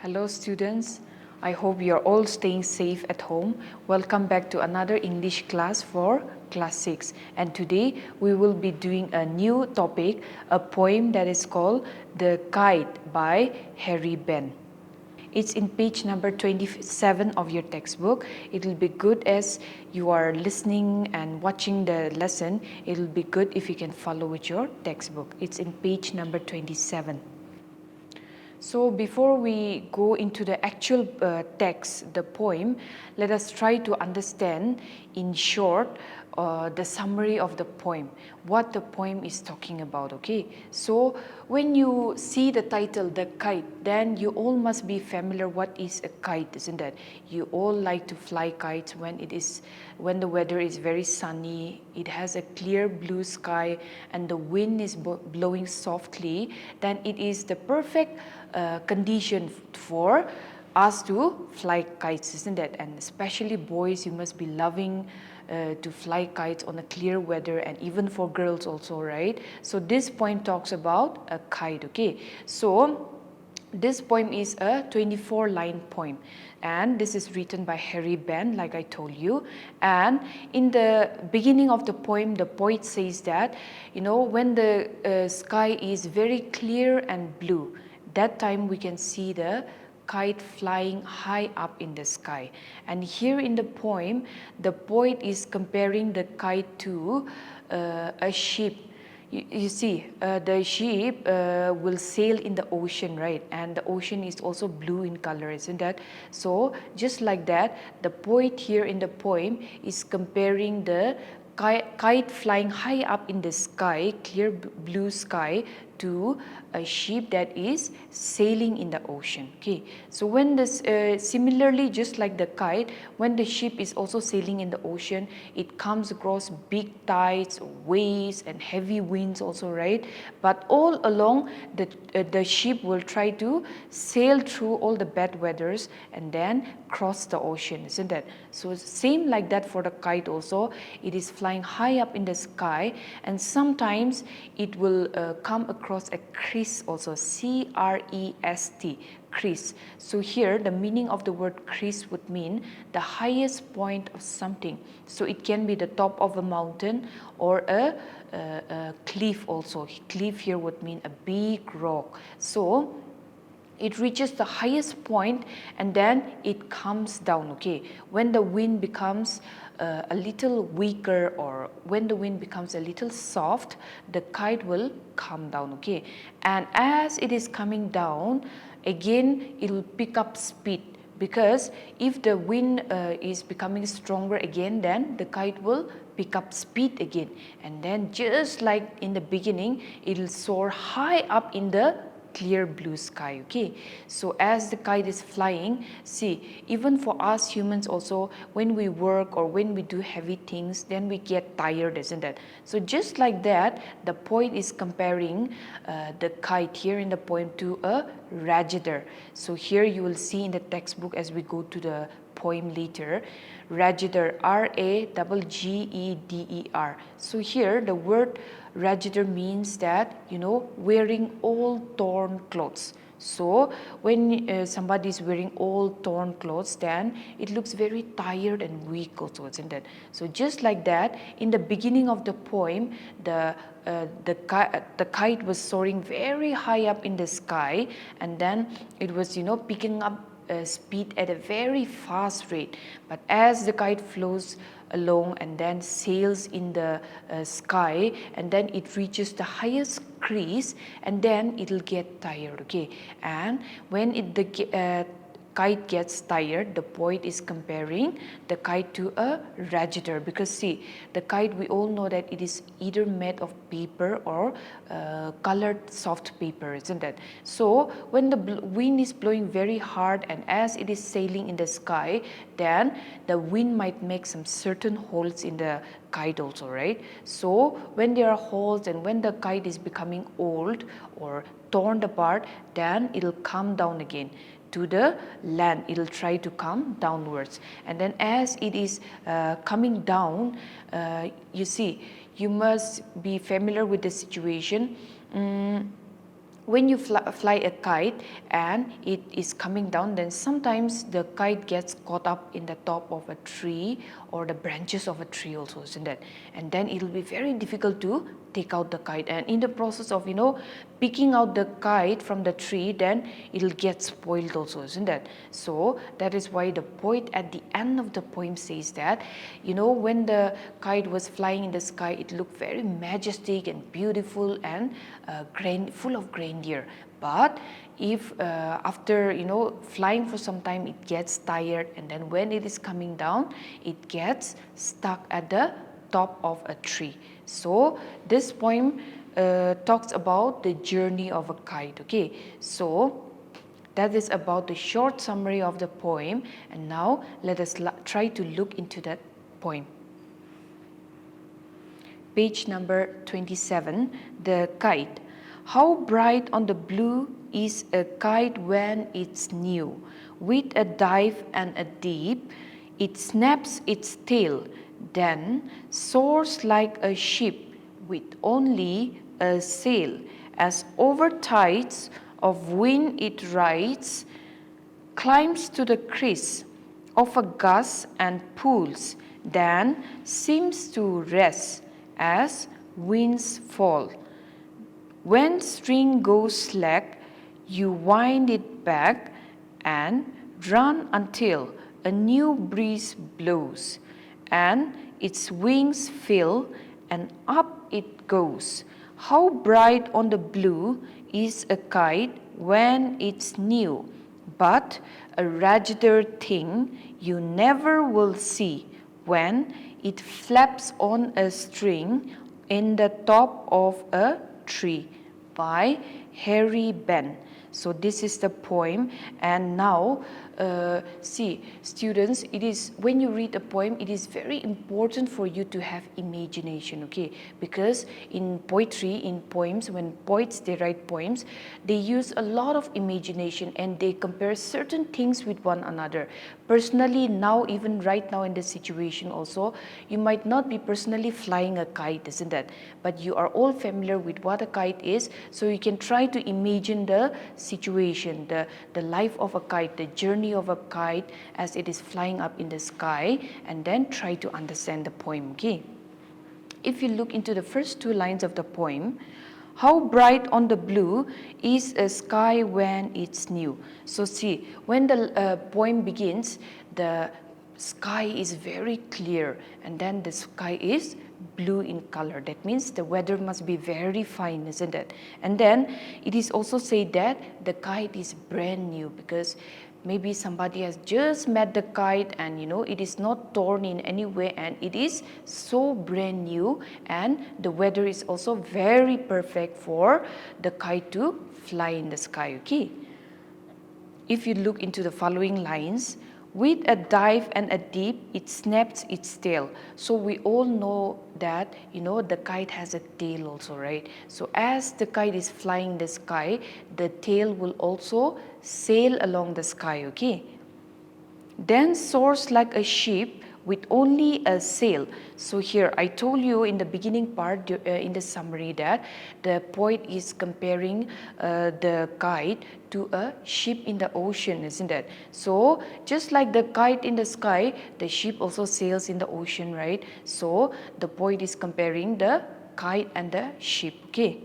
Hello students, I hope you are all staying safe at home. Welcome back to another English class for class 6, and today we will be doing a new topic, a poem that is called The Kite by Harry Ben. It's in page number 27 of your textbook. It will be good as you are listening and watching the lesson. It will be good if you can follow with your textbook. It's in page number 27. So before we go into the actual text, the poem, let us try to understand in short the summary of the poem, what the poem is talking about, okay? So when you see the title, The Kite, then you all must be familiar what is a kite, isn't it? You all like to fly kites when the weather is very sunny, it has a clear blue sky and the wind is blowing softly, then it is the perfect condition for us to fly kites, isn't it? And especially boys, you must be loving to fly kites on a clear weather, and even for girls also, right? So this poem talks about a kite, okay? So this poem is a 24-line poem, and this is written by Harry Ben, like I told you. And in the beginning of the poem, the poet says that, when the sky is very clear and blue, that time we can see the kite flying high up in the sky. And here in the poem, the poet is comparing the kite to a ship. You see, the ship will sail in the ocean, right? And the ocean is also blue in color, isn't that? So just like that, the poet here in the poem is comparing the kite flying high up in the sky, clear blue sky, to a ship that is sailing in the ocean. Okay, so when this similarly, just like the kite, when the ship is also sailing in the ocean, it comes across big tides, waves, and heavy winds also, right? But all along, the ship will try to sail through all the bad weathers and then cross the ocean, isn't it? So same like that for the kite also. It is flying high up in the sky, and sometimes it will come across a crest also, C-R-E-S-T, crest. So here the meaning of the word crest would mean the highest point of something. So it can be the top of a mountain or a cliff also. Cliff here would mean a big rock. So it reaches the highest point and then it comes down, okay? When the wind becomes a little weaker, or when the wind becomes a little soft, the kite will come down, okay? And as it is coming down, again it will pick up speed, because if the wind is becoming stronger again, then the kite will pick up speed again, and then just like in the beginning, it will soar high up in the clear blue sky, okay? So as the kite is flying, see, even for us humans also, when we work or when we do heavy things, then we get tired, isn't it? So just like that, the poet is comparing the kite here in the poem to a raggeter. So here you will see in the textbook as we go to the poem later, raggeter, R-A-G-G-E-D-E-R. So here the word raggeter means that, wearing old torn clothes. So when somebody is wearing old torn clothes, then it looks very tired and weak also, isn't it? So just like that, in the beginning of the poem, the kite was soaring very high up in the sky, and then it was picking up speed at a very fast rate. But as the kite flows along and then sails in the sky, and then it reaches the highest crease, and then it will get tired, okay? And when the kite gets tired, the poet is comparing the kite to a raggeter, because see, the kite, we all know that it is either made of paper or colored soft paper, isn't it? So when the wind is blowing very hard and as it is sailing in the sky, then the wind might make some certain holes in the kite also, right? So when there are holes and when the kite is becoming old or torn apart, then it will come down again to the land. It will try to come downwards, and then as it is coming down, you see, you must be familiar with the situation. when you fly a kite and it is coming down, then sometimes the kite gets caught up in the top of a tree or the branches of a tree also, isn't it? And then it will be very difficult to take out the kite, and in the process of picking out the kite from the tree, then it will get spoiled also, isn't it? So that is why the poet at the end of the poem says that when the kite was flying in the sky, it looked very majestic and beautiful and full of grandeur. But if after flying for some time, it gets tired, and then when it is coming down, it gets stuck at the top of a tree. So this poem talks about the journey of a kite. Okay, so that is about the short summary of the poem, and now let us try to look into that poem. Page number 27, the kite. How bright on the blue is a kite when it's new. With a dive and a dip, it snaps its tail, then soars like a ship with only a sail. As over tides of wind it rides, climbs to the crest of a gust and pulls, then seems to rest as winds fall. When string goes slack, you wind it back and run until a new breeze blows, and its wings fill and up it goes. How bright on the blue is a kite when it's new, but a raggeder thing you never will see when it flaps on a string in the top of a tree, by Harry Ben. So this is the poem, and now see students, it is when you read a poem, it is very important for you to have imagination, okay? Because in poetry, in poems, when poets they write poems, they use a lot of imagination and they compare certain things with one another. Personally, now even right now in this situation also, you might not be personally flying a kite, isn't it? But you are all familiar with what a kite is, so you can try to imagine the situation, the life of a kite, the journey of a kite as it is flying up in the sky, and then try to understand the poem, okay? If you look into the first two lines of the poem, how bright on the blue is a sky when it's new. So see, when the poem begins, the sky is very clear, and then the sky is blue in color. That means the weather must be very fine, isn't it? And then it is also said that the kite is brand new, because maybe somebody has just met the kite and it is not torn in any way, and it is so brand new, and the weather is also very perfect for the kite to fly in the sky, okay? If you look into the following lines, with a dive and a dip, it snaps its tail. So we all know that, the kite has a tail also, right? So as the kite is flying in the sky, the tail will also sail along the sky, okay? Then soars like a ship with only a sail. So here I told you in the beginning part in the summary that the poet is comparing the kite to a ship in the ocean, isn't it? So just like the kite in the sky, the ship also sails in the ocean, right? So the poet is comparing the kite and the ship, okay?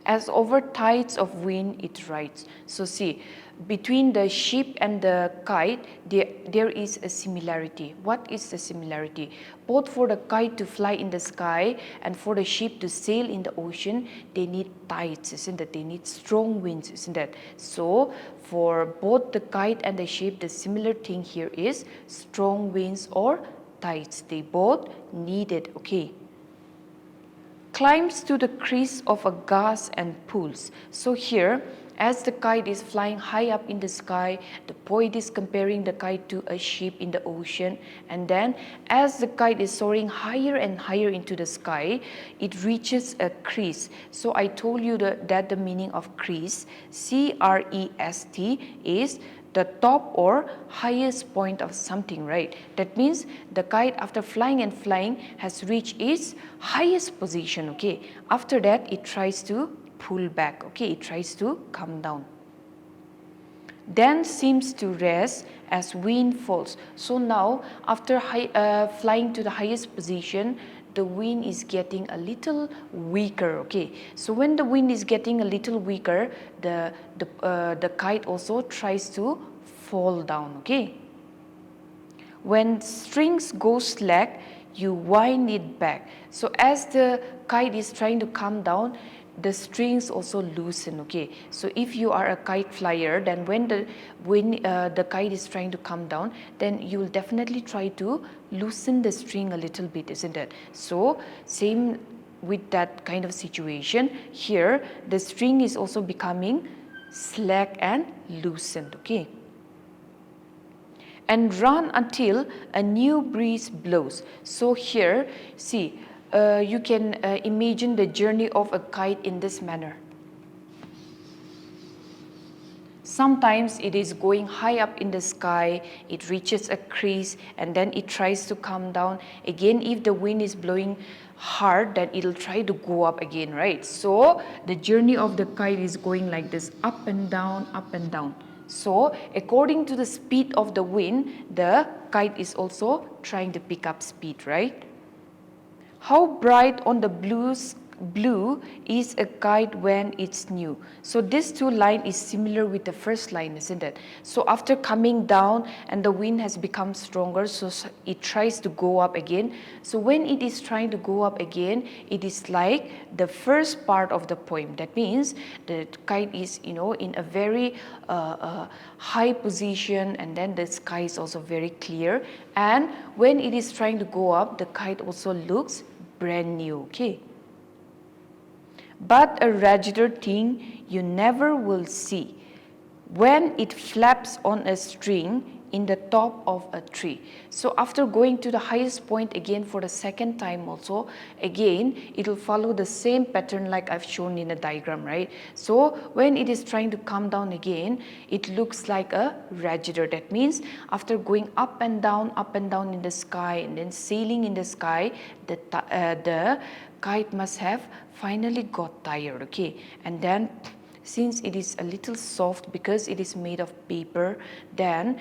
As over tides of wind it rides. So see, between the ship and the kite, there is a similarity. What is the similarity? Both for the kite to fly in the sky and for the ship to sail in the ocean, they need tides, isn't it? They need strong winds, isn't it? So for both the kite and the ship, the similar thing here is strong winds or tides. They both need it, okay? Climbs to the crest of a gust and pulls. So here, as the kite is flying high up in the sky, the poet is comparing the kite to a ship in the ocean, and then as the kite is soaring higher and higher into the sky, it reaches a crest. So I told you that the meaning of crest, C-R-E-S-T, is the top or highest point of something, right? That means the kite, after flying has reached its highest position, okay? After that, it tries to pull back, okay, it tries to come down. Then seems to rest as wind falls. So now after flying to the highest position, the wind is getting a little weaker, okay. So when the wind is getting a little weaker, the kite also tries to fall down, okay. When strings go slack, you wind it back. So as the kite is trying to come down, the strings also loosen, okay. So if you are a kite flyer, then when the kite is trying to come down, then you will definitely try to loosen the string a little bit, isn't it? So same with that kind of situation, here the string is also becoming slack and loosened, okay. And run until a new breeze blows. So here, see, you can imagine the journey of a kite in this manner. Sometimes it is going high up in the sky, it reaches a crease and then it tries to come down. Again, if the wind is blowing hard, then it'll try to go up again, right? So the journey of the kite is going like this, up and down, up and down. So according to the speed of the wind, the kite is also trying to pick up speed, right? How bright on the blue is a kite when it's new. So this two line is similar with the first line, isn't it? So after coming down and the wind has become stronger, so it tries to go up again. So when it is trying to go up again, it is like the first part of the poem. That means the kite is, in a very high position, and then the sky is also very clear. And when it is trying to go up, the kite also looks brand new, okay. But a raggeder thing you never will see when it flaps on a string in the top of a tree. So after going to the highest point again for the second time also, again it will follow the same pattern like I've shown in the diagram, right? So when it is trying to come down again, it looks like a raggeder. That means after going up and down in the sky and then sailing in the sky, the kite must have finally got tired, okay. And then since it is a little soft because it is made of paper, then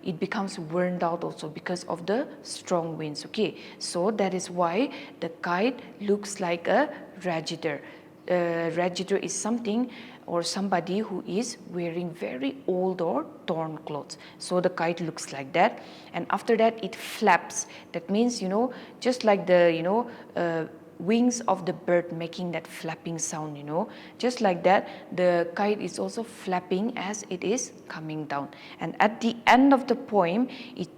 it becomes worn out also because of the strong winds, okay. So that is why the kite looks like a raggeder. Raggeder is something or somebody who is wearing very old or torn clothes. So the kite looks like that, and after that it flaps. That means, just like the wings of the bird making that flapping sound, just like that the kite is also flapping as it is coming down. And at the end of the poem,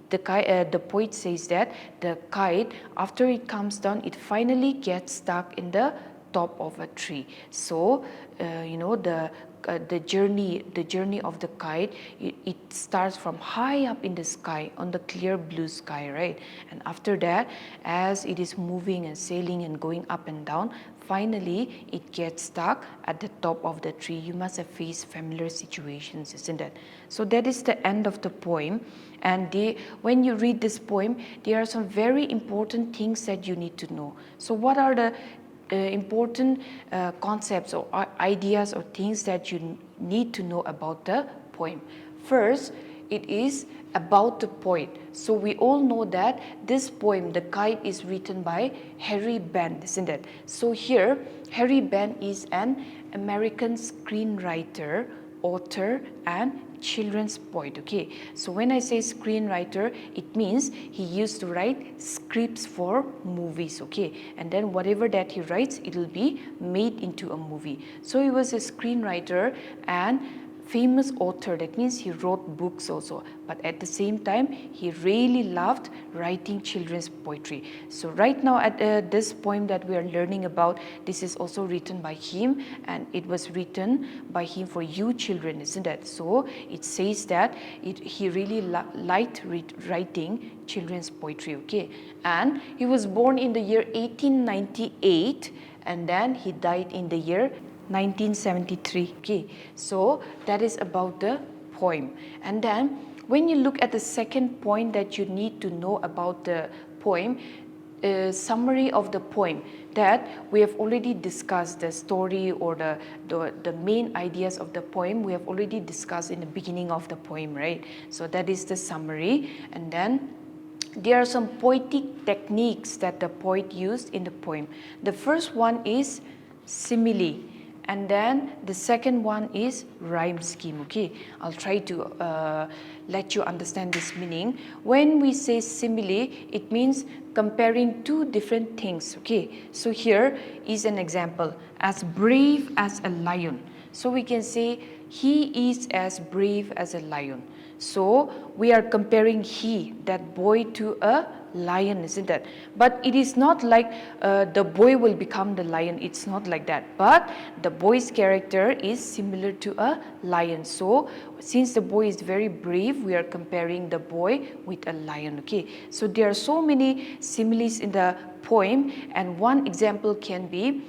the poet says that the kite, after it comes down, it finally gets stuck in the top of a tree. So the journey of the kite, it starts from high up in the sky, on the clear blue sky, right? And after that, as it is moving and sailing and going up and down, finally it gets stuck at the top of the tree. You must have faced familiar situations, isn't it? So that is the end of the poem. And when you read this poem, there are some very important things that you need to know. So what are the important concepts or ideas or things that you need to know about the poem? First, it is about the poet. So we all know that this poem, The Kite, is written by Harry Benn, isn't it? So here, Harry Benn is an American screenwriter, author, and children's poet, okay. So when I say screenwriter, it means he used to write scripts for movies, okay, and then whatever that he writes, it will be made into a movie. So he was a screenwriter and famous author. That means he wrote books also, but at the same time he really loved writing children's poetry. So right now at this poem that we are learning about, this is also written by him, and it was written by him for you children, isn't it? So it says that he really liked writing children's poetry, okay. And he was born in the year 1898, and then he died in the year 1973, okay. So that is about the poem. And then when you look at the second point that you need to know about the poem, summary of the poem, that we have already discussed the story or the main ideas of the poem. We have already discussed in the beginning of the poem, right? So that is the summary. And then there are some poetic techniques that the poet used in the poem. The first one is simile, and then the second one is rhyme scheme. Okay, I'll try to let you understand this meaning. When we say simile, it means comparing two different things. Okay, so here is an example: as brave as a lion. So we can say he is as brave as a lion. So we are comparing he, that boy, to a lion, isn't it? But it is not like the boy will become the lion. It's not like that. But the boy's character is similar to a lion. So since the boy is very brave, we are comparing the boy with a lion. Okay. So there are so many similes in the poem, and one example can be,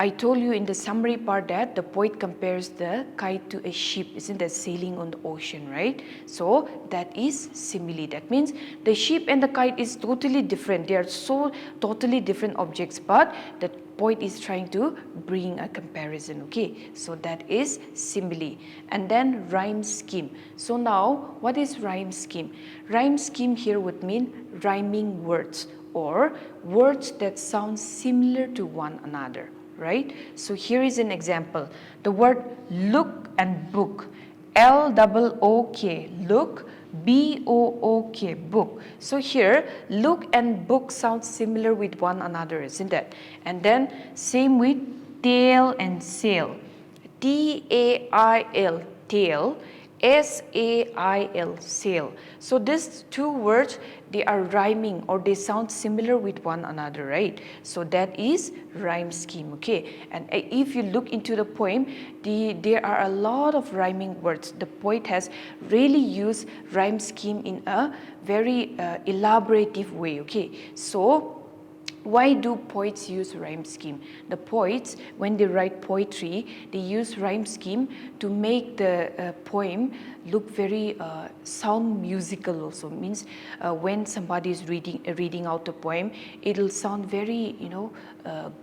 I told you in the summary part that the poet compares the kite to a ship, isn't it, sailing on the ocean, right? So that is simile. That means the ship and the kite is totally different. They are so totally different objects, but the poet is trying to bring a comparison. Okay, so that is simile. And then rhyme scheme. So now, what is rhyme scheme? Rhyme scheme here would mean rhyming words, or words that sound similar to one another. Right? So here is an example. The word look and book. L-O-O-K, look, B-O-O-K, book. So here, look and book sound similar with one another, isn't it? And then same with tail and sail. T-A-I-L, tail. S-A-I-L, sail. So these two words, they are rhyming, or they sound similar with one another, right? So that is rhyme scheme, okay? And if you look into the poem, there are a lot of rhyming words. The poet has really used rhyme scheme in a very elaborative way, okay? So why do poets use rhyme scheme? The poets, when they write poetry, they use rhyme scheme to make the poem look very sound musical also. Means when somebody is reading out the poem, it'll sound very,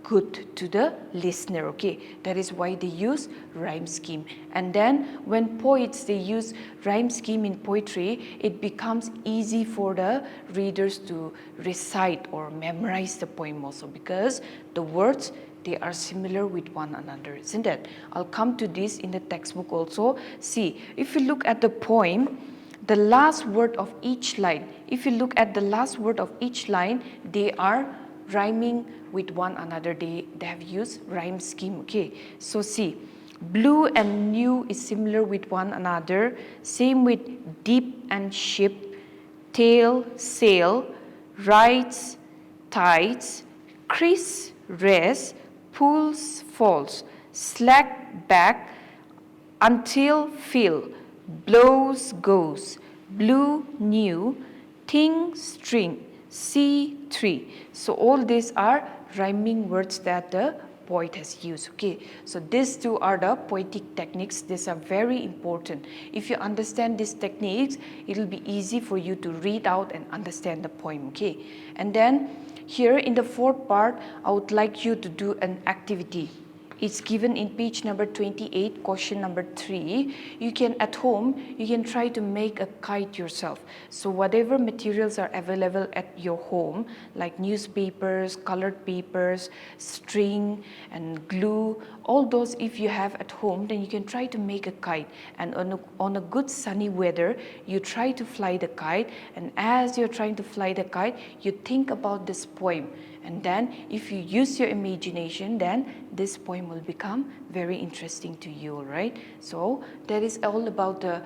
good to the listener, okay? That is why they use rhyme scheme. And then when poets, they use rhyme scheme in poetry, it becomes easy for the readers to recite or memorize the poem also, because the words, they are similar with one another, isn't it? I'll come to this in the textbook also. See, if you look at the poem, the last word of each line, if you look at the last word of each line, they are rhyming with one another. They have used rhyme scheme, okay? So see, blue and new is similar with one another. Same with deep and ship, tail, sail, rides, tides, crease, rest, pulls, falls, slack, back, until, fill, blows, goes, blue, new, thing, string, see, tree. So all these are rhyming words that the poet has used, okay? So these two are the poetic techniques. These are very important. If you understand these techniques, it will be easy for you to read out and understand the poem, okay? And then here in the fourth part, I would like you to do an activity. It's given in page number 28, question number 3. You can, at home, you can try to make a kite yourself. So whatever materials are available at your home, like newspapers, colored papers, string and glue, all those if you have at home, then you can try to make a kite. And on a good sunny weather, you try to fly the kite. And as you're trying to fly the kite, you think about this poem. And then if you use your imagination, then this poem will become very interesting to you, right? So that is all about the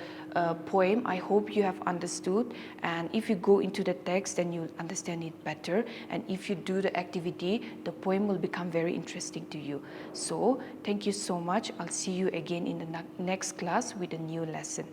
poem. I hope you have understood. And if you go into the text, then you'll understand it better. And if you do the activity, the poem will become very interesting to you. So thank you so much. I'll see you again in the next class with a new lesson.